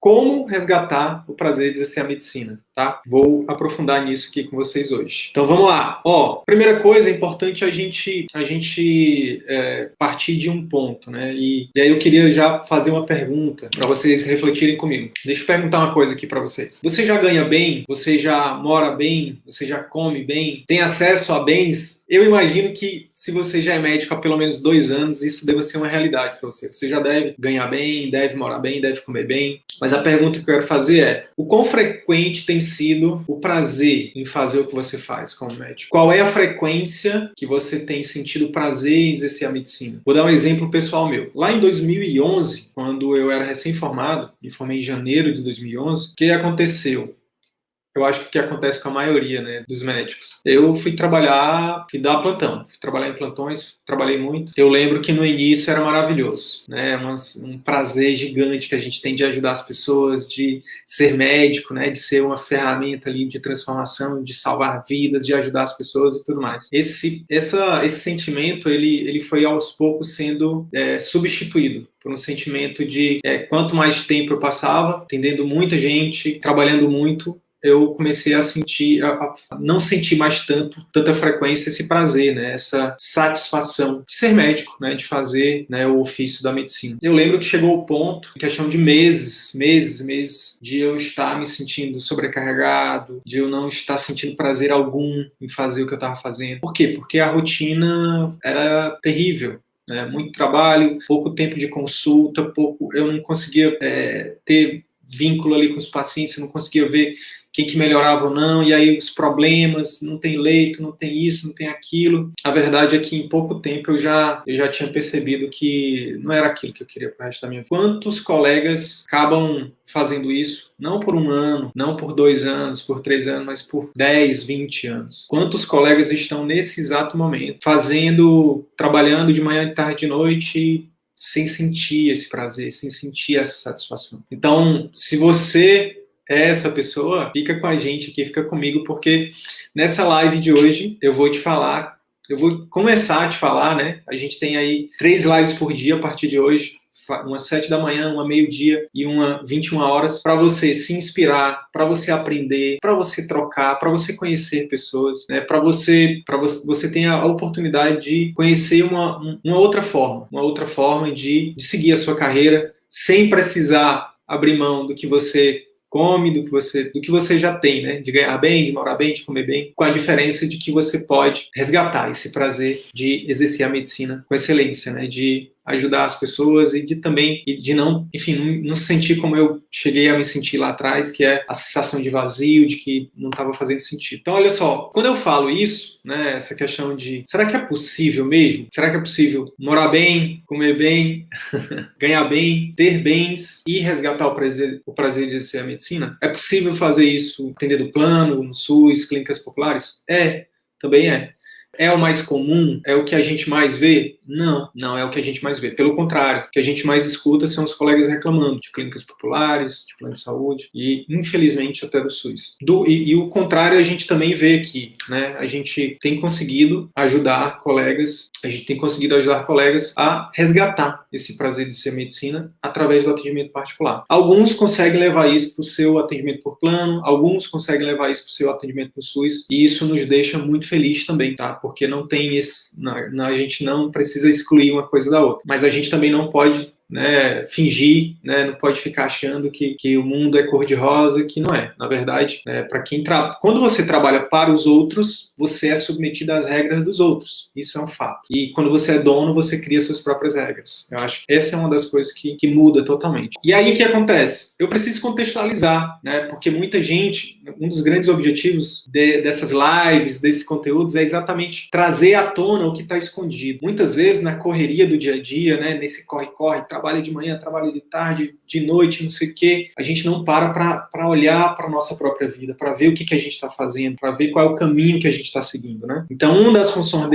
como resgatar o prazer de exercer a medicina, tá? Vou aprofundar nisso aqui com vocês hoje. Então vamos lá. Primeira coisa, é importante a gente partir de um ponto, né? E aí eu queria já fazer uma pergunta para vocês refletirem comigo. Deixa eu perguntar uma coisa aqui para vocês. Você já ganha bem? Você já mora bem? Você já come bem? Tem acesso a bens? Eu imagino que se você já é médico há pelo menos 2 anos, isso deve ser uma realidade para você. Você já deve ganhar bem, deve morar bem, deve comer bem. Mas a pergunta que eu quero fazer é: o quão frequente tem sido o prazer em fazer o que você faz como médico? Qual é a frequência que você tem sentido prazer em exercer a medicina? Vou dar um exemplo pessoal meu. Lá em 2011, quando eu era recém-formado, me formei em janeiro de 2011, o que aconteceu? Eu acho que o que acontece com a maioria, né, dos médicos. Eu fui dar plantão. Fui trabalhar em plantões, trabalhei muito. Eu lembro que no início era maravilhoso, né, um prazer gigante que a gente tem de ajudar as pessoas, de ser médico, né, de ser uma ferramenta ali de transformação, de salvar vidas, de ajudar as pessoas e tudo mais. Esse sentimento, ele foi aos poucos sendo substituído por um sentimento de quanto mais tempo eu passava, atendendo muita gente, trabalhando muito, eu comecei a não sentir mais tanta frequência esse prazer, né, essa satisfação de ser médico, né, de fazer, né, o ofício da medicina. Eu lembro que chegou o ponto, em questão de meses, de eu estar me sentindo sobrecarregado, de eu não estar sentindo prazer algum em fazer o que eu estava fazendo. Por quê? Porque a rotina era terrível. Muito trabalho, pouco tempo de consulta, eu não conseguia ter vínculo ali com os pacientes, eu não conseguia ver quem que melhorava ou não, e aí os problemas, não tem leito, não tem isso, não tem aquilo. A verdade é que em pouco tempo eu já tinha percebido que não era aquilo que eu queria para o resto da minha vida. Quantos colegas acabam fazendo isso, não por 1 ano, não por 2 anos, por 3 anos, mas por 10, 20 anos? Quantos colegas estão nesse exato momento trabalhando de manhã, de tarde, de noite, sem sentir esse prazer, sem sentir essa satisfação? Então, se você é essa pessoa, fica com a gente aqui, fica comigo, porque nessa live de hoje eu vou começar a te falar, né? A gente tem aí 3 lives por dia a partir de hoje, uma 7 da manhã, uma meio-dia e uma 21 horas, para você se inspirar, para você aprender, para você trocar, para você conhecer pessoas, né? Para você ter a oportunidade de conhecer uma outra forma de seguir a sua carreira, sem precisar abrir mão do que você come, do que você já tem, né? De ganhar bem, de morar bem, de comer bem, com a diferença de que você pode resgatar esse prazer de exercer a medicina com excelência, né? De ajudar as pessoas e de não se sentir como eu cheguei a me sentir lá atrás, que é a sensação de vazio, de que não estava fazendo sentido. Então, olha só, quando eu falo isso, né, essa questão de, será que é possível mesmo? Será que é possível morar bem, comer bem, ganhar bem, ter bens e resgatar o prazer de exercer a medicina? É possível fazer isso atendendo plano, no SUS, clínicas populares? Também é. É o mais comum? É o que a gente mais vê? Não é o que a gente mais vê. Pelo contrário, o que a gente mais escuta são os colegas reclamando de clínicas populares, de plano de saúde e, infelizmente, até do SUS. E o contrário a gente também vê aqui, né? A gente tem conseguido ajudar colegas a resgatar esse prazer de ser medicina através do atendimento particular. Alguns conseguem levar isso para o seu atendimento por plano, alguns conseguem levar isso para o seu atendimento no SUS, e isso nos deixa muito felizes também, tá? Porque a gente não precisa excluir uma coisa da outra, mas a gente também não pode, né, fingir, né, não pode ficar achando que o mundo é cor-de-rosa, que não é. Na verdade, quando você trabalha para os outros, você é submetido às regras dos outros. Isso é um fato. E quando você é dono, você cria suas próprias regras. Eu acho que essa é uma das coisas que muda totalmente. E aí o que acontece? Eu preciso contextualizar, né, porque muita gente, um dos grandes objetivos dessas lives, desses conteúdos, é exatamente trazer à tona o que está escondido. Muitas vezes, na correria do dia a dia, né, nesse corre-corre, trabalho de manhã, trabalho de tarde, de noite, não sei o quê, a gente não para olhar para a nossa própria vida, para ver o que a gente está fazendo, para ver qual é o caminho que a gente está seguindo, né? Então, uma das funções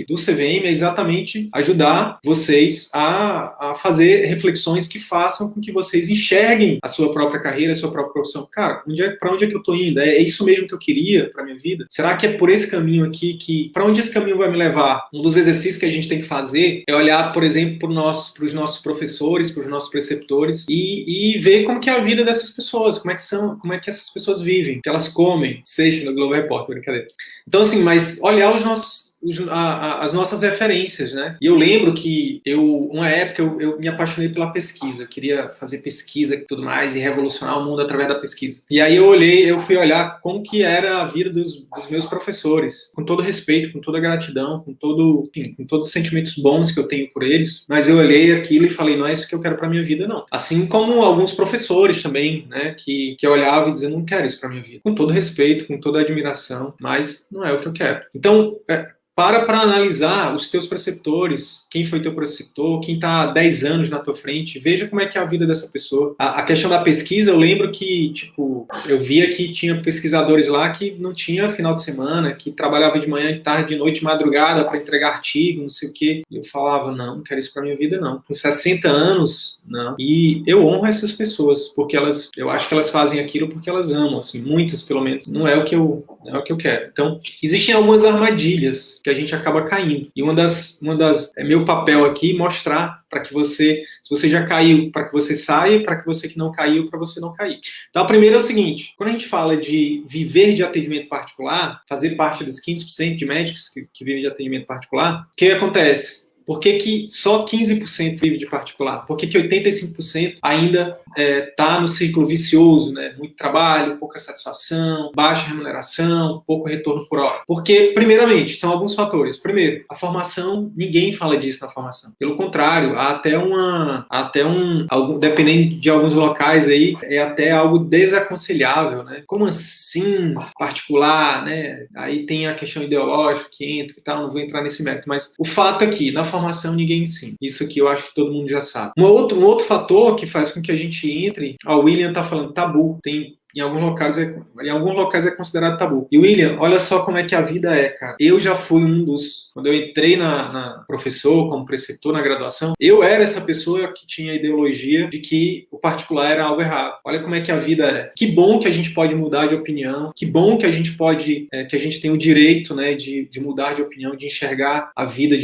do CVM é exatamente ajudar vocês a fazer reflexões que façam com que vocês enxerguem a sua própria carreira, a sua própria profissão. Cara, para onde é que eu estou indo? É isso mesmo que eu queria para minha vida? Será que é por esse caminho aqui para onde esse caminho vai me levar? Um dos exercícios que a gente tem que fazer é olhar, por exemplo, para os nossos professores professores, para os nossos preceptores e ver como que é a vida dessas pessoas, como é que essas pessoas vivem, que elas comem, seja no Globo Repórter, brincadeira. Então, assim, mas olhar as nossas referências, né? E eu lembro que uma época, eu me apaixonei pela pesquisa, eu queria fazer pesquisa e tudo mais, e revolucionar o mundo através da pesquisa. E aí eu fui olhar como que era a vida dos meus professores, com todo respeito, com toda gratidão, enfim, com todos os sentimentos bons que eu tenho por eles, mas eu olhei aquilo e falei, não é isso que eu quero para minha vida, não. Assim como alguns professores também, né, que olhavam e diziam, não quero isso para minha vida. Com todo respeito, com toda admiração, mas não é o que eu quero. Então, para analisar os teus preceptores, quem foi teu preceptor, quem está há 10 anos na tua frente, veja como é que é a vida dessa pessoa. A questão da pesquisa, eu lembro que, tipo, eu via que tinha pesquisadores lá que não tinha final de semana, que trabalhava de manhã, de tarde, de noite, de madrugada para entregar artigo, não sei o quê. E eu falava, não quero isso para minha vida, não. Com 60 anos, não. E eu honro essas pessoas, porque eu acho que elas fazem aquilo porque elas amam, assim, muitas pelo menos. Não é o que eu quero. Então, existem algumas armadilhas que a gente acaba caindo. E uma das é meu papel aqui mostrar para que você, se você já caiu, para que você saia, para que você que não caiu, para você não cair. Então, a primeira é o seguinte, quando a gente fala de viver de atendimento particular, fazer parte dos 15% de médicos que vivem de atendimento particular, o que acontece? Por que só 15% vive de particular? Por que 85% ainda está no ciclo vicioso, né? Muito trabalho, pouca satisfação, baixa remuneração, pouco retorno por hora? Porque, primeiramente, são alguns fatores. Primeiro, a formação, ninguém fala disso na formação. Pelo contrário, há dependendo de alguns locais aí, é até algo desaconselhável, né? Como assim particular, né? Aí tem a questão ideológica que entra e tal, não vou entrar nesse mérito, mas o fato é que na formação ninguém ensina. Isso aqui eu acho que todo mundo já sabe. Um outro fator que faz com que a gente entre, o William está falando tabu, em alguns locais é considerado tabu. E William, olha só como é que a vida é, cara. Eu já fui quando eu entrei na professor, como preceptor na graduação, eu era essa pessoa que tinha a ideologia de que o particular era algo errado. Olha como é que a vida é. Que bom que a gente pode mudar de opinião, que bom que a gente que a gente tem o direito, né, de mudar de opinião, de enxergar a vida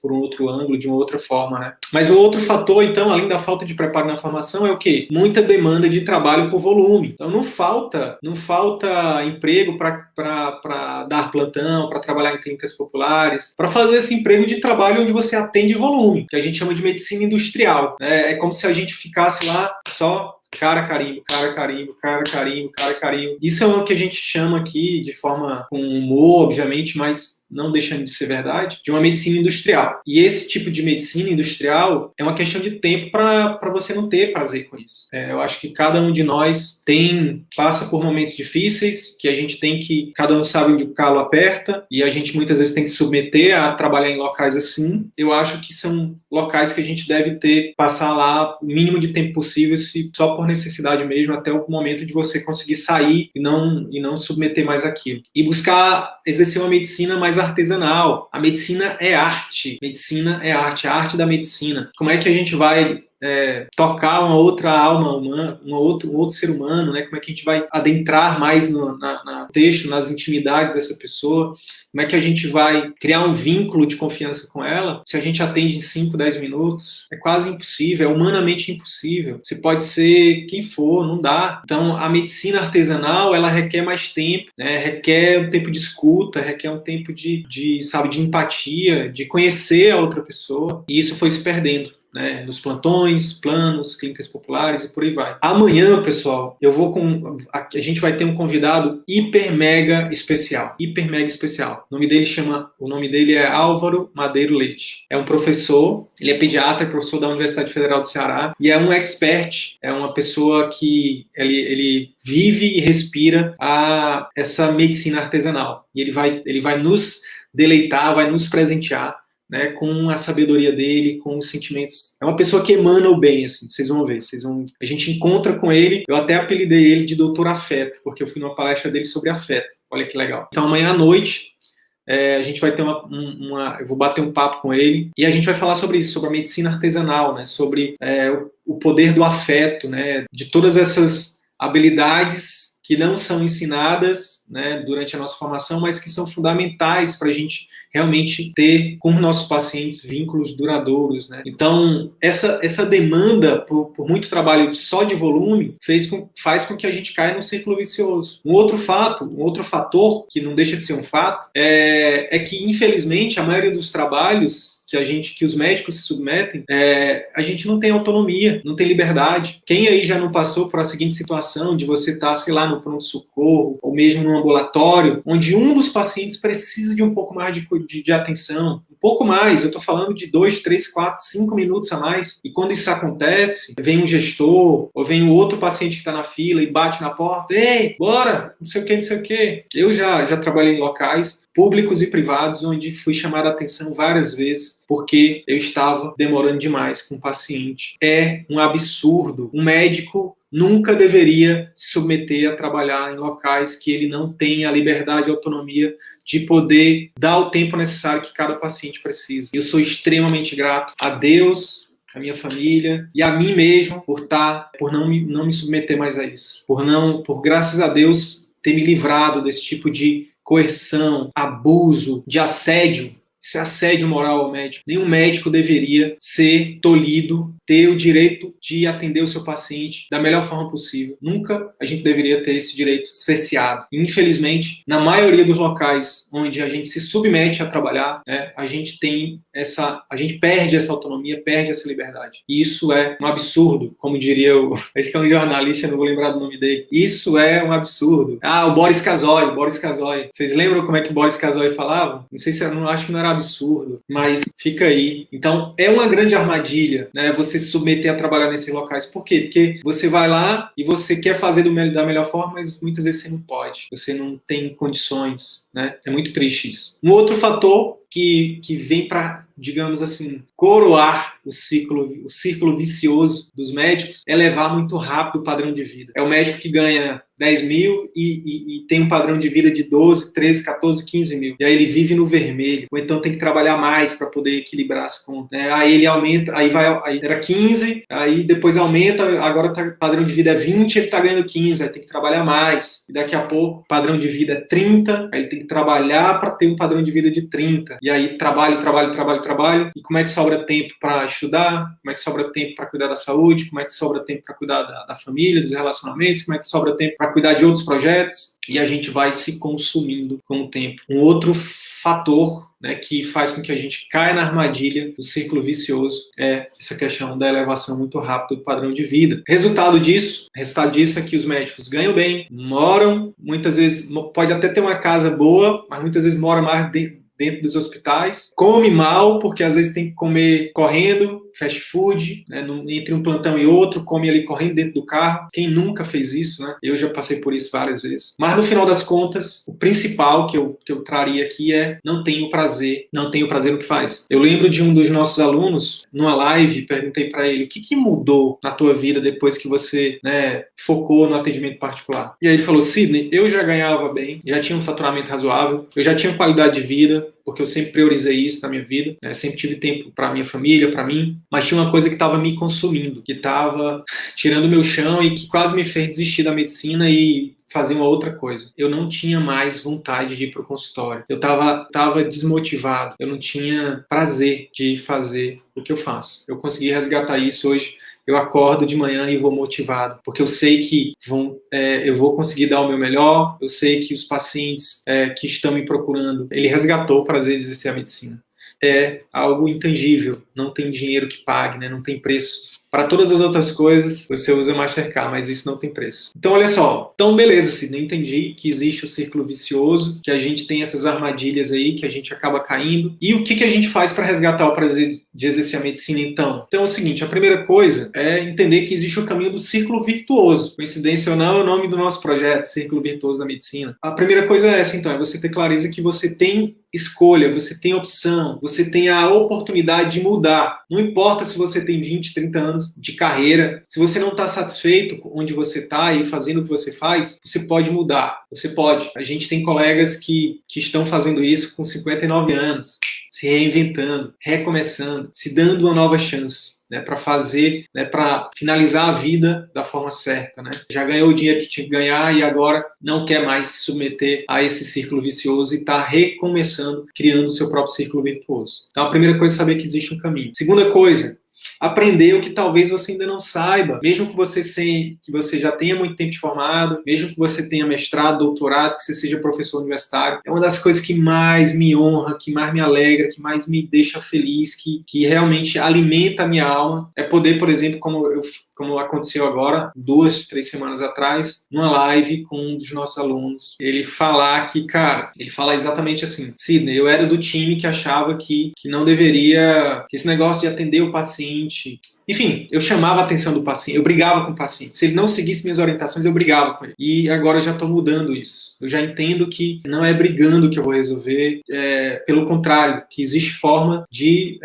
por um outro ângulo, de uma outra forma, né? Mas o outro fator, então, além da falta de preparo na formação, é o quê? Muita demanda de trabalho por volume. Então, não falta emprego para dar plantão, para trabalhar em clínicas populares, para fazer esse emprego de trabalho onde você atende volume, que a gente chama de medicina industrial. É como se a gente ficasse lá só cara carimbo, cara carimbo, cara carimbo, cara carimbo. Isso é o que a gente chama aqui, de forma com humor, obviamente, mas não deixando de ser verdade, de uma medicina industrial. E esse tipo de medicina industrial é uma questão de tempo para você não ter prazer com isso. Eu acho que cada um de nós passa por momentos difíceis, que a gente cada um sabe onde o calo aperta, e a gente muitas vezes tem que se submeter a trabalhar em locais assim. Eu acho que são locais que a gente deve passar lá o mínimo de tempo possível, se só por necessidade mesmo, até o momento de você conseguir sair e não submeter mais aquilo. E buscar exercer uma medicina mais artesanal. A medicina é arte. Medicina é arte, a arte da medicina. Como é que a gente vai tocar uma outra alma humana, um outro ser humano, né? Como é que a gente vai adentrar mais no texto, nas intimidades dessa pessoa? Como é que a gente vai criar um vínculo de confiança com ela se a gente atende em 5, 10 minutos? É quase impossível, é humanamente impossível. Você pode ser quem for, não dá. Então, a medicina artesanal, ela requer mais tempo, né? Requer um tempo de escuta, requer um tempo de empatia, de conhecer a outra pessoa. E isso foi se perdendo, né, nos plantões, planos, clínicas populares e por aí vai. Amanhã, pessoal, a gente vai ter um convidado hiper mega especial. O nome dele é Álvaro Madeiro Leite. É um professor, ele é pediatra, professor da Universidade Federal do Ceará, e é um expert, é uma pessoa que ele vive e respira essa medicina artesanal. E ele vai nos deleitar, vai nos presentear, né, com a sabedoria dele, com os sentimentos. É uma pessoa que emana o bem, assim, vocês vão ver. A gente encontra com ele, eu até apelidei ele de Doutor Afeto, porque eu fui numa palestra dele sobre afeto. Olha que legal. Então, amanhã à noite, a gente vai ter eu vou bater um papo com ele, e a gente vai falar sobre isso, sobre a medicina artesanal, né, sobre o poder do afeto, né, de todas essas habilidades que não são ensinadas, né, durante a nossa formação, mas que são fundamentais para a gente realmente ter com os nossos pacientes vínculos duradouros, né? Então, essa demanda por muito trabalho só de volume faz com que a gente caia num círculo vicioso. Um outro fator, que não deixa de ser um fato, é que, infelizmente, a maioria dos trabalhos que os médicos se submetem, a gente não tem autonomia, não tem liberdade. Quem aí já não passou por a seguinte situação de você estar, sei lá, no pronto-socorro, ou mesmo no ambulatório, onde um dos pacientes precisa de um pouco mais de atenção, um pouco mais, eu estou falando de 2, 3, 4, 5 minutos a mais, e quando isso acontece, vem um gestor, ou vem o outro paciente que está na fila e bate na porta, ei, bora, não sei o que, não sei o que. Eu já trabalhei em locais públicos e privados, onde fui chamado a atenção várias vezes, porque eu estava demorando demais com o paciente. É um absurdo. Um médico nunca deveria se submeter a trabalhar em locais que ele não tenha a liberdade e autonomia de poder dar o tempo necessário que cada paciente precisa. Eu sou extremamente grato a Deus, a minha família e a mim mesmo por não me submeter mais a isso. Por graças a Deus, ter me livrado desse tipo de coerção, abuso, de assédio. Isso é assédio moral ao médico. Nenhum médico deveria ser tolhido, ter o direito de atender o seu paciente da melhor forma possível. Nunca a gente deveria ter esse direito cerceado. Infelizmente, na maioria dos locais onde a gente se submete a trabalhar, né, a gente perde essa autonomia, perde essa liberdade. E isso é um absurdo, como diria acho que é um jornalista, não vou lembrar do nome dele. Isso é um absurdo. O Boris Casoy. Vocês lembram como é que o Boris Casoy falava? Não sei se acho que não era absurdo, mas fica aí. Então, é uma grande armadilha, né, você se submeter a trabalhar nesses locais. Por quê? Porque você vai lá e você quer fazer da melhor forma, mas muitas vezes você não pode, você não tem condições, né? É muito triste isso. Um outro fator que vem para, digamos assim, coroar o círculo vicioso dos médicos é levar muito rápido o padrão de vida. É o médico que ganha 10 mil e tem um padrão de vida de 12, 13, 14, 15 mil. E aí ele vive no vermelho. Ou então tem que trabalhar mais para poder equilibrar as contas. Aí ele aumenta, aí era 15, aí depois aumenta, agora o padrão de vida é 20, ele está ganhando 15, aí tem que trabalhar mais. E daqui a pouco o padrão de vida é 30, aí ele tem que trabalhar para ter um padrão de vida de 30. E aí trabalho. E como é que sobra tempo para estudar? Como é que sobra tempo para cuidar da saúde? Como é que sobra tempo para cuidar da família, dos relacionamentos? Como é que sobra tempo para cuidar de outros projetos? E a gente vai se consumindo com o tempo. Um outro fator, né, que faz com que a gente caia na armadilha do círculo vicioso é essa questão da elevação muito rápida do padrão de vida. Resultado disso é que os médicos ganham bem, moram, muitas vezes, pode até ter uma casa boa, mas muitas vezes mora mais dentro dos hospitais, come mal, porque às vezes tem que comer correndo, fast food, né, entre um plantão e outro, come ali correndo dentro do carro. Quem nunca fez isso, né? Eu já passei por isso várias vezes. Mas no final das contas, o principal que eu traria aqui é não tenho prazer no que faz. Eu lembro de um dos nossos alunos, numa live, perguntei para ele, o que mudou na tua vida depois que você, né, focou no atendimento particular? E aí ele falou, Sidney, eu já ganhava bem, já tinha um faturamento razoável, eu já tinha qualidade de vida, porque eu sempre priorizei isso na minha vida, né? Sempre tive tempo para minha família, para mim, mas tinha uma coisa que estava me consumindo, que estava tirando o meu chão e que quase me fez desistir da medicina e fazer uma outra coisa. Eu não tinha mais vontade de ir para o consultório. Eu estava desmotivado. Eu não tinha prazer de fazer o que eu faço. Eu consegui resgatar isso hoje. Eu acordo de manhã e vou motivado, porque eu sei que eu vou conseguir dar o meu melhor, eu sei que os pacientes que estão me procurando, ele resgatou o prazer de exercer a medicina. É algo intangível, não tem dinheiro que pague, né? Não tem preço. Para todas as outras coisas, você usa Mastercard, mas isso não tem preço. Então, olha só. Então, beleza, Sidney, entendi que existe o círculo vicioso, que a gente tem essas armadilhas aí, que a gente acaba caindo. E o que a gente faz para resgatar o prazer de exercer a medicina, então? Então, é o seguinte, a primeira coisa é entender que existe o caminho do círculo virtuoso. Coincidência ou não, é o nome do nosso projeto, Círculo Virtuoso da Medicina. A primeira coisa é essa, então, é você ter clareza que você tem escolha, você tem opção, você tem a oportunidade de mudar. Não importa se você tem 20, 30 anos anos de carreira. Se você não está satisfeito onde você está e fazendo o que você faz, você pode mudar. Você pode. A gente tem colegas que estão fazendo isso com 59 anos, se reinventando, recomeçando, se dando uma nova chance. Né, para fazer, né, para finalizar a vida da forma certa, né? Já ganhou o dinheiro que tinha que ganhar e agora não quer mais se submeter a esse círculo vicioso e está recomeçando, criando o seu próprio círculo virtuoso. Então, a primeira coisa é saber que existe um caminho. Segunda coisa, aprender o que talvez você ainda não saiba, mesmo que você já tenha muito tempo de formado, mesmo que você tenha mestrado, doutorado, que você seja professor universitário. É uma das coisas que mais me honra, que mais me alegra, que mais me deixa feliz, que realmente alimenta a minha alma. É poder, por exemplo, como aconteceu agora, 2, 3 semanas atrás, numa live com um dos nossos alunos, ele falar que, cara, ele fala exatamente assim: Sidney, eu era do time que achava que não deveria, que esse negócio de atender o paciente, enfim, eu chamava a atenção do paciente, eu brigava com o paciente. Se ele não seguisse minhas orientações, eu brigava com ele. E agora eu já estou mudando isso. Eu já entendo que não é brigando que eu vou resolver, pelo contrário, que existe forma de,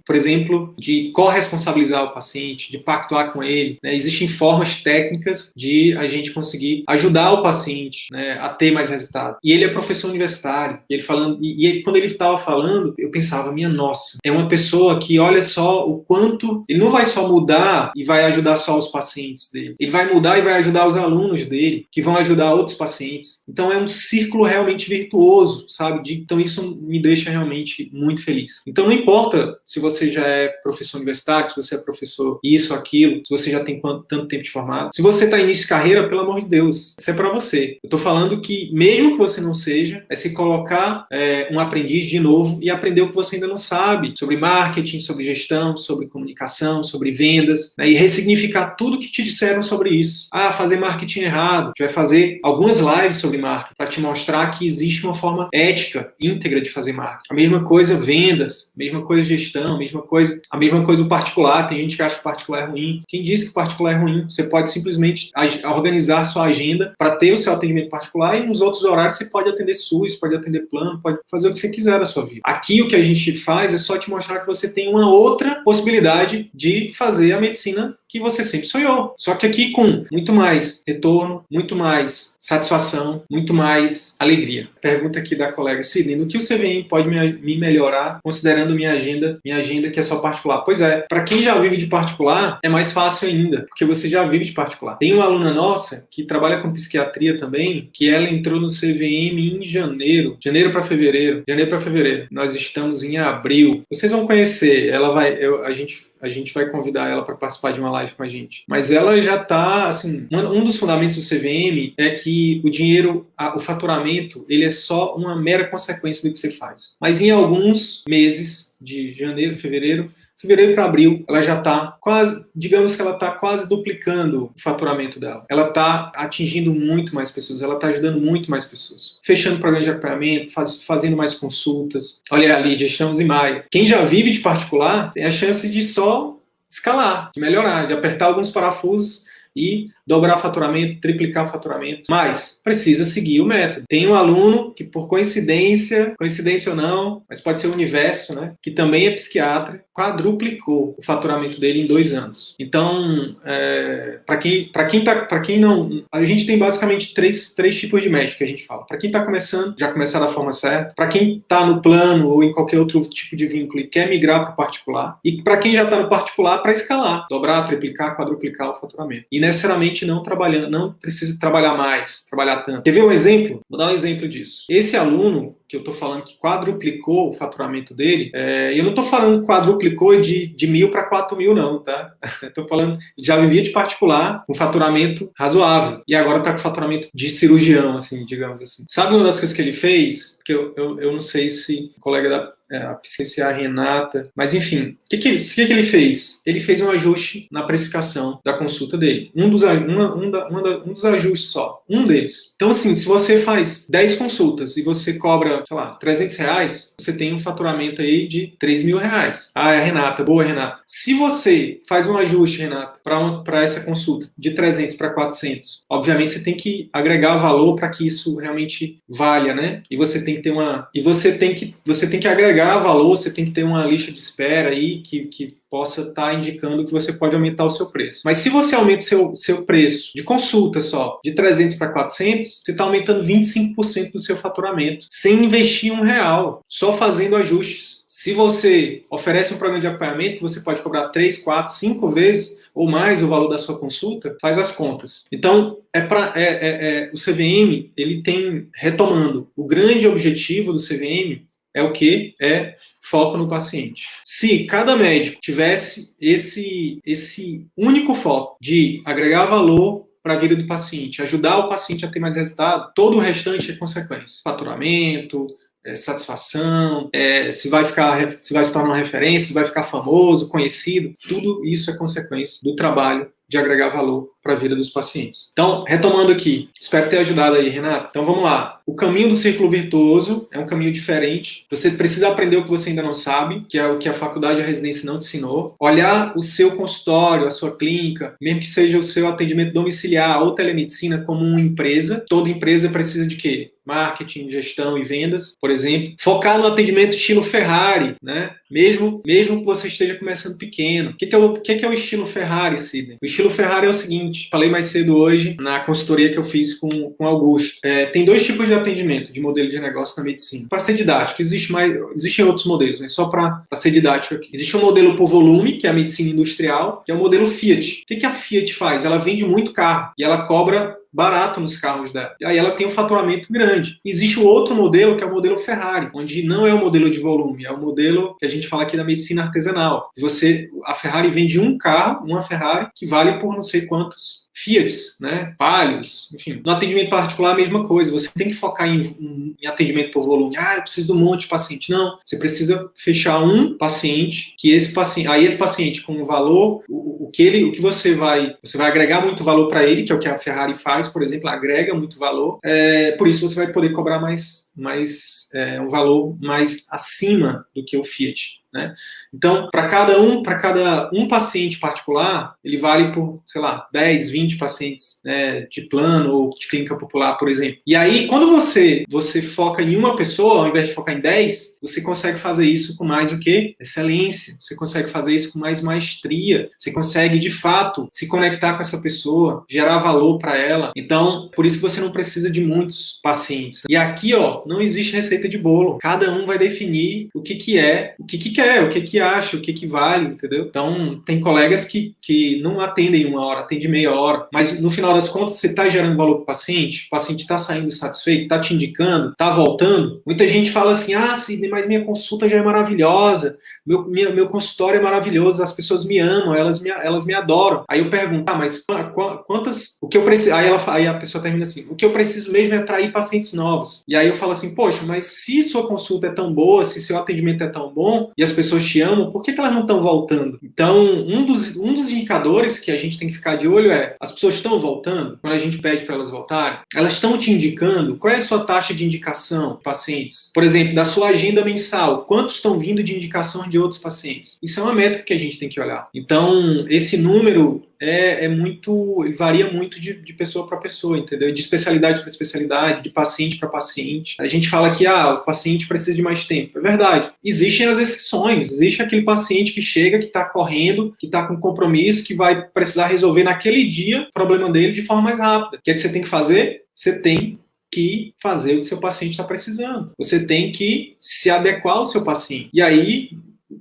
por exemplo, de corresponsabilizar o paciente, de pactuar com ele. Né? Existem formas técnicas de a gente conseguir ajudar o paciente, né, a ter mais resultado. E ele é professor universitário. E ele falando, quando ele estava falando, eu pensava, minha nossa, é uma pessoa que olha só o quanto ele não vai só mudar e vai ajudar só os pacientes dele. Ele vai mudar e vai ajudar os alunos dele, que vão ajudar outros pacientes. Então é um círculo realmente virtuoso, sabe? Então isso me deixa realmente muito feliz. Então não importa se você já é professor universitário, se você é professor isso, aquilo, se você já tem tanto tempo de formado. Se você está em início de carreira, pelo amor de Deus, isso é para você. Eu estou falando que mesmo que você não seja, é se colocar um aprendiz de novo e aprender o que você ainda não sabe sobre marketing, sobre gestão, sobre comunicação, sobre vendas, né, e ressignificar tudo que te disseram sobre isso. Fazer marketing errado. A gente vai fazer algumas lives sobre marketing para te mostrar que existe uma forma ética, íntegra de fazer marketing. A mesma coisa vendas, a mesma coisa gestão, a mesma coisa o particular. Tem gente que acha que o particular é ruim. Quem disse que o particular é ruim? Você pode simplesmente organizar a sua agenda para ter o seu atendimento particular e nos outros horários você pode atender SUS, pode atender plano, pode fazer o que você quiser da sua vida. Aqui o que a gente faz é só te mostrar que você tem uma outra possibilidade de fazer a medicina que você sempre sonhou. Só que aqui com muito mais retorno, muito mais satisfação, muito mais alegria. Pergunta aqui da colega Sidney: no que o CVM pode me melhorar considerando minha agenda que é só particular? Pois é, para quem já vive de particular, é mais fácil ainda, porque você já vive de particular. Tem uma aluna nossa que trabalha com psiquiatria também, que ela entrou no CVM em janeiro para fevereiro. Nós estamos em abril. Vocês vão conhecer, a gente vai convidar ela para participar de uma live com a gente. Mas ela já está, assim, um dos fundamentos do CVM é que o dinheiro, o faturamento, ele é só uma mera consequência do que você faz. Mas em alguns meses, de janeiro, fevereiro para abril, ela já está quase, digamos que ela está quase duplicando o faturamento dela. Ela está atingindo muito mais pessoas, ela está ajudando muito mais pessoas. Fechando programa de acompanhamento, fazendo mais consultas. Olha, Lídia, estamos em maio. Quem já vive de particular tem a chance de só escalar, de melhorar, de apertar alguns parafusos e dobrar faturamento, triplicar faturamento, mas precisa seguir o método. Tem um aluno que, por coincidência ou não, mas pode ser o universo, né, que também é psiquiatra, quadruplicou o faturamento dele em 2 anos. Então, para quem não, a gente tem basicamente três tipos de médico que a gente fala. Para quem está começando, já começar da forma certa. Para quem está no plano ou em qualquer outro tipo de vínculo e quer migrar para o particular. E para quem já está no particular, para escalar, dobrar, triplicar, quadruplicar o faturamento. E necessariamente não precisa trabalhar mais, trabalhar tanto. Quer ver um exemplo? Vou dar um exemplo disso. Esse aluno que eu estou falando que quadruplicou o faturamento dele, eu não estou falando quadruplicou de 1.000 para 4.000 não, tá? Estou falando, já vivia de particular, com faturamento razoável, e agora está com faturamento de cirurgião, assim, digamos assim. Sabe uma das coisas que ele fez? Porque eu não sei se o colega da a psiquiatra, a Renata, mas enfim, o que ele fez? Ele fez um ajuste na precificação da consulta dele. Um dos ajustes só. Um deles. Então, assim, se você faz 10 consultas e você cobra, sei lá, R$300, você tem um faturamento aí de R$3.000. É a Renata. Boa, Renata. Se você faz um ajuste, Renata, para essa consulta de 300 para 400, obviamente você tem que agregar valor para que isso realmente valha, né? E você tem que ter você tem que agregar agregar valor, você tem que ter uma lista de espera aí que possa estar indicando que você pode aumentar o seu preço. Mas se você aumenta seu preço de consulta só, de 300 para 400, você está aumentando 25% do seu faturamento, sem investir R$1, só fazendo ajustes. Se você oferece um programa de acompanhamento que você pode cobrar 3, 4, 5 vezes ou mais o valor da sua consulta, faz as contas. Então, o CVM, ele tem, retomando, o grande objetivo do CVM é o quê? É foco no paciente. Se cada médico tivesse esse único foco de agregar valor para a vida do paciente, ajudar o paciente a ter mais resultado, todo o restante é consequência. Faturamento, satisfação, se vai se tornar uma referência, se vai ficar famoso, conhecido, tudo isso é consequência do trabalho de agregar valor para a vida dos pacientes. Então, retomando aqui, espero ter ajudado aí, Renato. Então, vamos lá. O caminho do círculo virtuoso é um caminho diferente. Você precisa aprender o que você ainda não sabe, que é o que a faculdade e a residência não te ensinou. Olhar o seu consultório, a sua clínica, mesmo que seja o seu atendimento domiciliar ou telemedicina como uma empresa. Toda empresa precisa de quê? Marketing, gestão e vendas, por exemplo. Focar no atendimento estilo Ferrari, né? Mesmo que você esteja começando pequeno. O que é o estilo Ferrari, Sidney? O estilo Ferrari é o seguinte, falei mais cedo hoje na consultoria que eu fiz com o Augusto. Tem dois tipos de atendimento, de modelo de negócio na medicina. Para ser didático, existem outros modelos, mas só para ser didático aqui. Existe um modelo por volume, que é a medicina industrial, que é o modelo Fiat. O que a Fiat faz? Ela vende muito carro e ela cobra barato nos carros dela. E aí ela tem um faturamento grande. Existe o outro modelo, que é o modelo Ferrari, onde não é o modelo de volume, é o modelo que a gente fala aqui da medicina artesanal. A Ferrari vende um carro, uma Ferrari, que vale por não sei quantos Fiats, né, Palios, enfim. No atendimento particular, a mesma coisa. Você tem que focar em atendimento por volume. Eu preciso de um monte de paciente. Não, você precisa fechar um paciente, esse paciente com o valor, o que você vai agregar muito valor para ele, que é o que a Ferrari faz, por exemplo, agrega muito valor. Por isso você vai poder cobrar um valor mais acima do que o Fiat, né? Então, para cada um paciente particular, ele vale por, 10, 20 pacientes, né, de plano ou de clínica popular, por exemplo. E aí, quando você foca em uma pessoa, ao invés de focar em 10, você consegue fazer isso com mais o quê? Excelência. Você consegue fazer isso com mais maestria. Você consegue, de fato, se conectar com essa pessoa, gerar valor para ela. Então, por isso que você não precisa de muitos pacientes. E aqui, não existe receita de bolo. Cada um vai definir o que quer, o que acha, o que vale, entendeu? Então, tem colegas que não atendem 1 hora, atendem meia hora, mas no final das contas, você está gerando valor para o paciente está saindo satisfeito, está te indicando, está voltando. Muita gente fala assim, Sidney, mas minha consulta já é maravilhosa, meu consultório é maravilhoso, as pessoas me amam, elas me adoram. Aí eu pergunto, mas quantas, o que eu preciso, aí a pessoa termina assim, o que eu preciso mesmo é atrair pacientes novos. E aí eu falo assim, poxa, mas se sua consulta é tão boa, se seu atendimento é tão bom, e as pessoas te amam, por que elas não estão voltando? Então, um dos indicadores que a gente tem que ficar de olho é, as pessoas estão voltando? Quando a gente pede para elas voltarem, elas estão te indicando? Qual é a sua taxa de indicação de pacientes? Por exemplo, da sua agenda mensal, quantos estão vindo de indicação de outros pacientes? Isso é uma métrica que a gente tem que olhar. Então, esse número varia muito de pessoa para pessoa, entendeu? De especialidade para especialidade, de paciente para paciente. A gente fala que o paciente precisa de mais tempo. É verdade. Existem as exceções. Existe aquele paciente que chega, que está correndo, que está com compromisso, que vai precisar resolver naquele dia o problema dele de forma mais rápida. O que é que você tem que fazer? Você tem que fazer o que seu paciente está precisando. Você tem que se adequar ao seu paciente. E aí,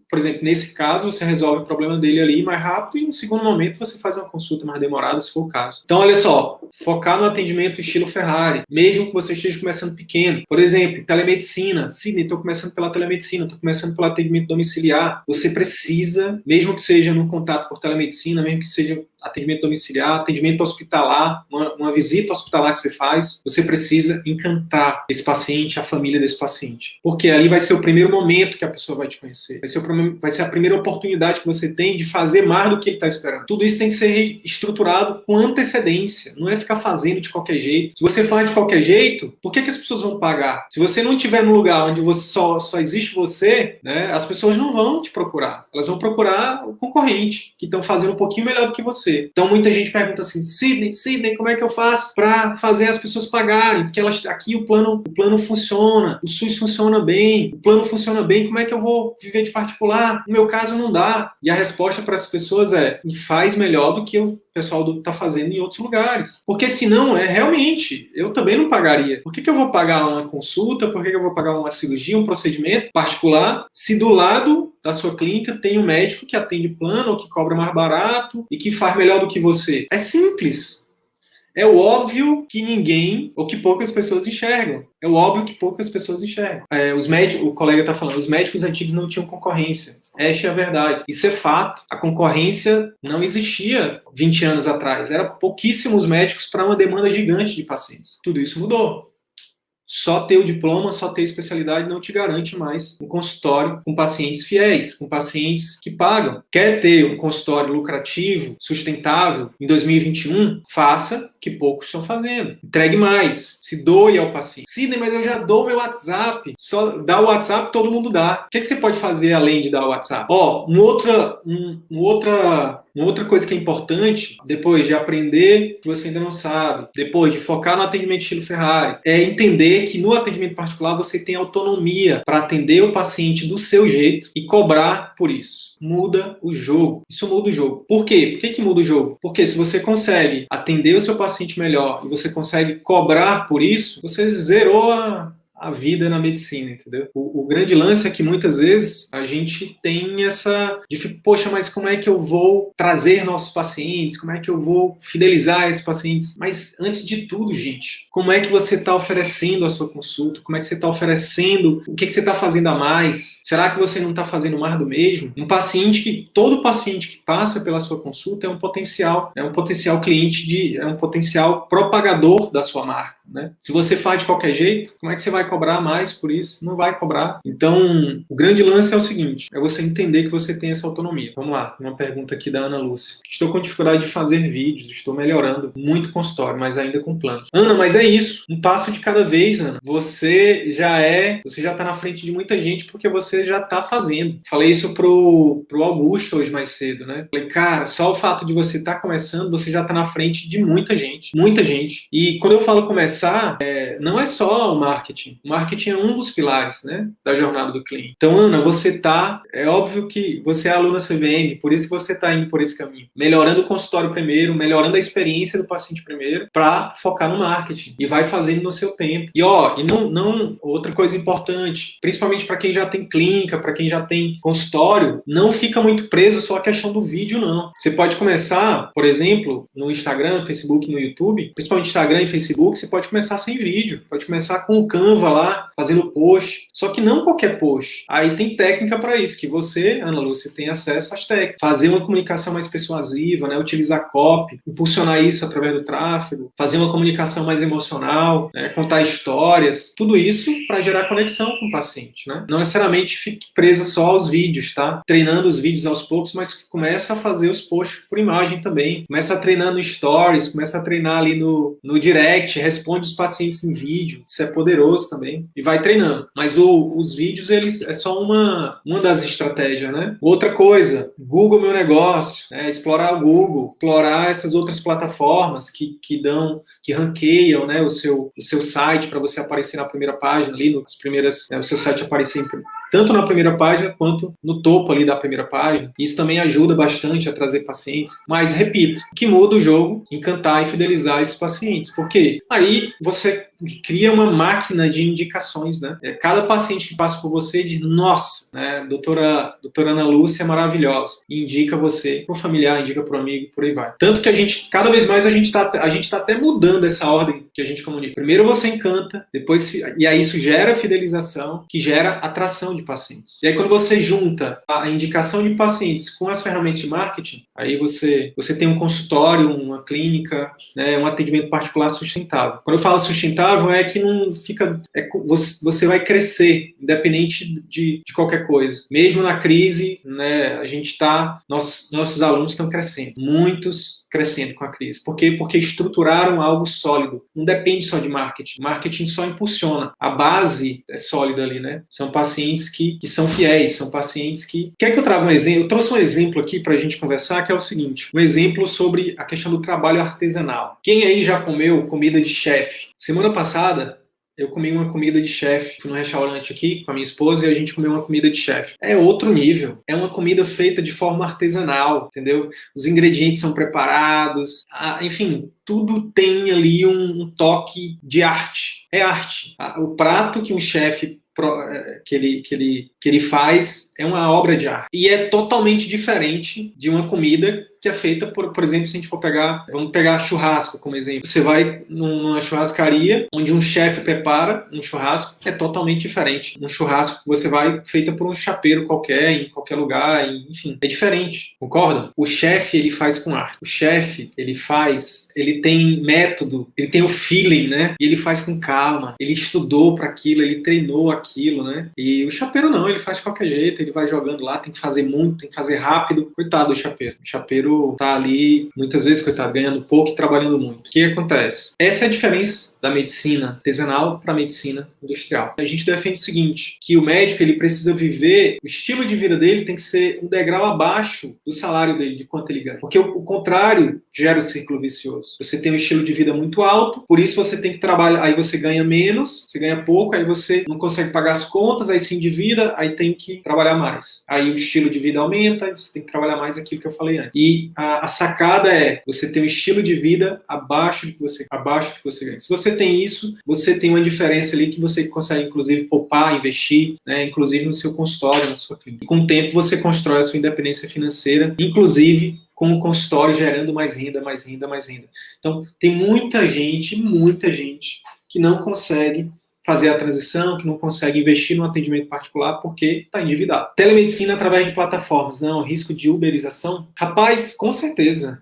por exemplo, nesse caso, você resolve o problema dele ali mais rápido e no segundo momento você faz uma consulta mais demorada, se for o caso. Então, olha só, focar no atendimento estilo Ferrari, mesmo que você esteja começando pequeno. Por exemplo, telemedicina. Sidney, estou começando pela telemedicina, estou começando pelo atendimento domiciliar. Você precisa, mesmo que seja no contato por telemedicina, mesmo que seja atendimento domiciliar, atendimento hospitalar, uma visita hospitalar que você faz, você precisa encantar esse paciente, a família desse paciente. Porque ali vai ser o primeiro momento que a pessoa vai te conhecer. Vai ser a primeira oportunidade que você tem de fazer mais do que ele está esperando. Tudo isso tem que ser estruturado com antecedência. Não é ficar fazendo de qualquer jeito. Se você faz de qualquer jeito, por que as pessoas vão pagar? Se você não estiver no lugar onde só existe você, né, as pessoas não vão te procurar. Elas vão procurar o concorrente, que estão fazendo um pouquinho melhor do que você. Então muita gente pergunta assim, Sidney, como é que eu faço para fazer as pessoas pagarem? Porque aqui o plano funciona, o SUS funciona bem, o plano funciona bem, como é que eu vou viver de particular? No meu caso não dá. E a resposta para as pessoas é, faz melhor do que o pessoal está fazendo em outros lugares. Porque senão, realmente, eu também não pagaria. Por que eu vou pagar uma consulta? Por que eu vou pagar uma cirurgia, um procedimento particular, se do lado da sua clínica tem um médico que atende plano ou que cobra mais barato e que faz melhor do que você? É simples. É o óbvio que ninguém, ou que poucas pessoas enxergam. É o óbvio que poucas pessoas enxergam. O colega está falando, os médicos antigos não tinham concorrência. Esta é a verdade. Isso é fato. A concorrência não existia 20 anos atrás. Eram pouquíssimos médicos para uma demanda gigante de pacientes. Tudo isso mudou. Só ter o diploma, só ter especialidade não te garante mais um consultório com pacientes fiéis, com pacientes que pagam. Quer ter um consultório lucrativo, sustentável em 2021? Faça o que poucos estão fazendo. Entregue mais. Se doe ao paciente. Sidney, mas eu já dou meu WhatsApp. Só dá o WhatsApp, todo mundo dá. O que você pode fazer além de dar o WhatsApp? Uma outra coisa que é importante, depois de aprender que você ainda não sabe, depois de focar no atendimento estilo Ferrari, é entender que no atendimento particular você tem autonomia para atender o paciente do seu jeito e cobrar por isso. Muda o jogo. Isso muda o jogo. Por quê? Por que muda o jogo? Porque se você consegue atender o seu paciente melhor e você consegue cobrar por isso, você zerou a vida na medicina, entendeu? O grande lance é que muitas vezes a gente tem poxa, mas como é que eu vou trazer nossos pacientes? Como é que eu vou fidelizar esses pacientes? Mas antes de tudo, gente, como é que você está oferecendo a sua consulta? Como é que você está oferecendo? O que você está fazendo a mais? Será que você não está fazendo mais do mesmo? Todo paciente que passa pela sua consulta é um potencial cliente, é um potencial propagador da sua marca, né? Se você faz de qualquer jeito, como é que você vai cobrar mais por isso? Não vai cobrar. Então, o grande lance é o seguinte, é você entender que você tem essa autonomia. Vamos lá, uma pergunta aqui da Ana Lúcia. Estou com dificuldade de fazer vídeos, estou melhorando muito consultório, mas ainda com planos. Ana, mas é isso, um passo de cada vez, Ana. Você já está na frente de muita gente porque você já está fazendo. Falei isso pro Augusto hoje mais cedo, né? Falei, cara, só o fato de você estar começando, você já está na frente de muita gente. Muita gente. E quando eu falo começar, não é só o marketing. O marketing é um dos pilares, né, da jornada do cliente. Então, Ana, é óbvio que você é aluna CVM, por isso que você está indo por esse caminho. Melhorando o consultório primeiro, melhorando a experiência do paciente primeiro, para focar no marketing. E vai fazendo no seu tempo. E outra coisa importante, principalmente para quem já tem clínica, para quem já tem consultório, não fica muito preso só à questão do vídeo, não. Você pode começar, por exemplo, no Instagram, no Facebook, no YouTube, principalmente Instagram e Facebook, você pode começar sem vídeo, pode começar com o Canva lá, fazendo post, só que não qualquer post. Aí tem técnica para isso, que você, Ana Lúcia, tem acesso às técnicas. Fazer uma comunicação mais persuasiva, né? Utilizar copy, impulsionar isso através do tráfego, fazer uma comunicação mais emocional, né? Contar histórias, tudo isso para gerar conexão com o paciente, né? Não necessariamente fique presa só aos vídeos, tá? Treinando os vídeos aos poucos, mas começa a fazer os posts por imagem também. Começa a treinar no stories, começa a treinar ali no direct, responde os pacientes em vídeo, isso é poderoso também, e vai treinando. Mas os vídeos, eles é só uma das estratégias, né? Outra coisa, Google Meu Negócio, né? Explorar o Google, explorar essas outras plataformas que ranqueiam, né, o seu site para você aparecer na primeira página ali, nas primeiras, o seu site aparecer tanto na primeira página quanto no topo ali da primeira página. Isso também ajuda bastante a trazer pacientes. Mas, repito, o que muda o jogo, encantar e fidelizar esses pacientes. Porque aí você cria uma máquina de indicações, né? Cada paciente que passa por você diz, nossa, né, doutora Ana Lúcia é maravilhosa. E indica você para o familiar, indica para o amigo, por aí vai. Tanto que cada vez mais a gente tá até mudando essa ordem que a gente comunica. Primeiro você encanta, e aí isso gera fidelização, que gera atração de pacientes. E aí quando você junta a indicação de pacientes com as ferramentas de marketing, aí você tem um consultório, uma clínica, né, um atendimento particular sustentável. Quando eu falo sustentável, é que não fica você vai crescer, independente de qualquer coisa. Mesmo na crise, né, nossos alunos estão crescendo, muitos crescendo com a crise. Por quê? Porque estruturaram algo sólido. Não depende só de marketing. Marketing só impulsiona. A base é sólida ali, né? São pacientes que são fiéis, são pacientes que... Quer que eu traga um exemplo? Eu trouxe um exemplo aqui para a gente conversar, que é o seguinte, um exemplo sobre a questão do trabalho artesanal. Quem aí já comeu comida de chefe? Semana passada, eu comi uma comida de chefe. Fui num restaurante aqui com a minha esposa e a gente comeu uma comida de chefe. É outro nível. É uma comida feita de forma artesanal, entendeu? Os ingredientes são preparados. Enfim, tudo tem ali um toque de arte. É arte. O prato que um chefe que ele faz é uma obra de arte. E é totalmente diferente de uma comida que é feita, por exemplo, se a gente for vamos pegar churrasco como exemplo. Você vai numa churrascaria onde um chefe prepara um churrasco, é totalmente diferente. Um churrasco que você vai feita por um chapeiro qualquer, em qualquer lugar, enfim, é diferente, concorda? O chefe, ele faz com arte. O chefe, ele tem método, ele tem o feeling, né? E ele faz com calma, ele estudou para aquilo, ele treinou aquilo, né? E o chapeiro não, ele faz de qualquer jeito, ele vai jogando lá, tem que fazer muito, tem que fazer rápido. Coitado do chapeiro. O chapeiro tá ali, muitas vezes, coitado, ganhando pouco e trabalhando muito. O que acontece? Essa é a diferença da medicina artesanal para a medicina industrial. A gente defende o seguinte, que o médico ele precisa viver, o estilo de vida dele tem que ser um degrau abaixo do salário dele, de quanto ele ganha. Porque o contrário gera o círculo vicioso. Você tem um estilo de vida muito alto, por isso você tem que trabalhar, aí você ganha menos, você ganha pouco, aí você não consegue pagar as contas, aí se endivida, aí tem que trabalhar mais. Aí o estilo de vida aumenta, aí você tem que trabalhar mais aquilo que eu falei antes. E a sacada é, você tem um estilo de vida abaixo do que você ganha. Se você tem isso, você tem uma diferença ali que você consegue, inclusive, poupar, investir, né, inclusive no seu consultório, na sua clínica. E com o tempo, você constrói a sua independência financeira, inclusive com o consultório gerando mais renda, mais renda, mais renda. Então, tem muita gente que não consegue fazer a transição, que não consegue investir no atendimento particular porque está endividado. Telemedicina através de plataformas, não? Risco de uberização? Rapaz, com certeza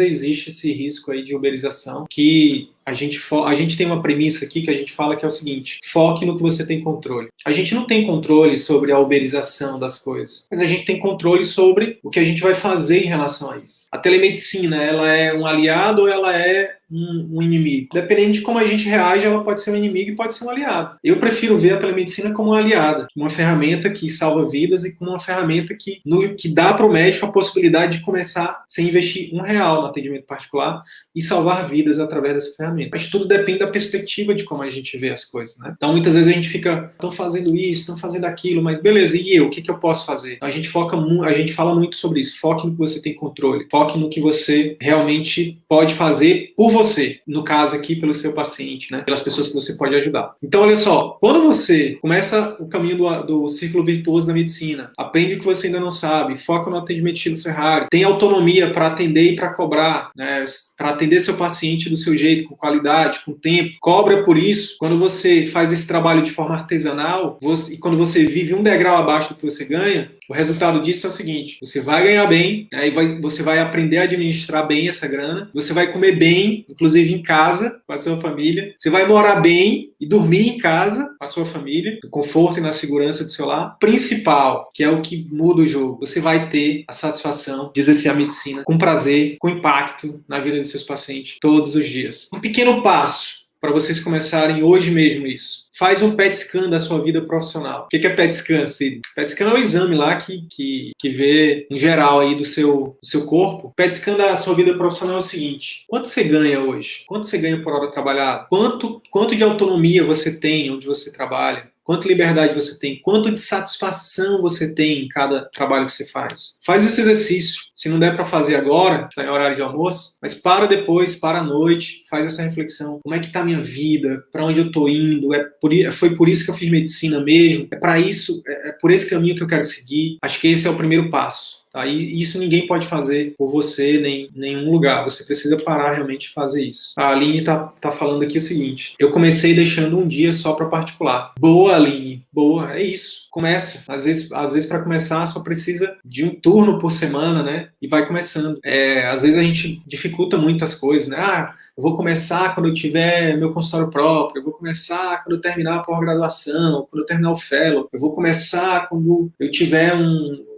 existe esse risco aí de uberização, que a gente tem uma premissa aqui que a gente fala que é o seguinte, foque no que você tem controle. A gente não tem controle sobre a uberização das coisas, mas a gente tem controle sobre o que a gente vai fazer em relação a isso. A telemedicina, ela é um aliado ou ela é um inimigo? Dependendo de como a gente reage, ela pode ser um inimigo e pode ser um aliado. Eu prefiro ver a telemedicina como uma aliada, uma ferramenta que salva vidas e como uma ferramenta que dá para o médico a possibilidade de começar sem investir R$1 no atendimento particular e salvar vidas através dessa ferramenta. Mas tudo depende da perspectiva de como a gente vê as coisas, né? Então, muitas vezes a gente fica, estão fazendo isso, estão fazendo aquilo, mas beleza, e eu? O que eu posso fazer? A gente fala muito sobre isso. Foque no que você tem controle. Foque no que você realmente pode fazer por você. No caso aqui, pelo seu paciente, né? Pelas pessoas que você pode ajudar. Então, olha só. Quando você começa o caminho do círculo virtuoso da medicina, aprende o que você ainda não sabe, foca no atendimento estilo Ferrari, tem autonomia para atender e para cobrar, né? Para atender seu paciente do seu jeito, com qualidade, com tempo, cobra por isso. Quando você faz esse trabalho de forma artesanal, e quando você vive um degrau abaixo do que você ganha, o resultado disso é o seguinte, você vai ganhar bem, aí você vai aprender a administrar bem essa grana, você vai comer bem, inclusive em casa, com a sua família, você vai morar bem e dormir em casa, com a sua família, no conforto e na segurança do seu lar. Principal, que é o que muda o jogo, você vai ter a satisfação de exercer a medicina com prazer, com impacto na vida dos seus pacientes todos os dias. Um pequeno passo para vocês começarem hoje mesmo isso. Faz um PET scan da sua vida profissional. O que é PET scan, Cid? PET scan é um exame lá que vê, em geral, aí do seu corpo. PET scan da sua vida profissional é o seguinte, quanto você ganha hoje? Quanto você ganha por hora trabalhada? Quanto de autonomia você tem onde você trabalha? Quanta liberdade você tem? Quanto de satisfação você tem em cada trabalho que você faz? Faz esse exercício. Se não der para fazer agora, está em horário de almoço, mas para depois, para à noite, faz essa reflexão. Como é que está a minha vida? Para onde eu estou indo? Foi por isso que eu fiz medicina mesmo? É para isso? É por esse caminho que eu quero seguir? Acho que esse é o primeiro passo. Tá? E isso ninguém pode fazer por você, nem em nenhum lugar. Você precisa parar realmente de fazer isso. A Aline tá falando aqui o seguinte: eu comecei deixando um dia só para particular. Boa, Aline, boa, é isso. Comece. Às vezes para começar só precisa de um turno por semana, né? E vai começando. Às vezes a gente dificulta muitas coisas, né? Eu vou começar quando eu tiver meu consultório próprio, eu vou começar quando eu terminar a pós-graduação, quando eu terminar o fellow, eu vou começar quando eu tiver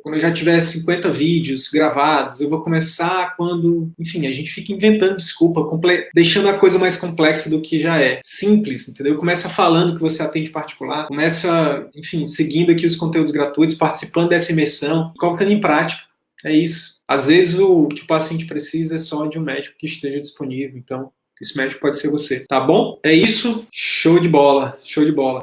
quando eu já tiver 50 vídeos gravados, eu vou começar quando... Enfim, a gente fica inventando desculpa, deixando a coisa mais complexa do que já é. Simples, entendeu? Começa falando que você atende particular, começa, enfim, seguindo aqui os conteúdos gratuitos, participando dessa imersão, colocando em prática. É isso. Às vezes o que o paciente precisa é só de um médico que esteja disponível. Então, esse médico pode ser você. Tá bom? É isso. Show de bola. Show de bola.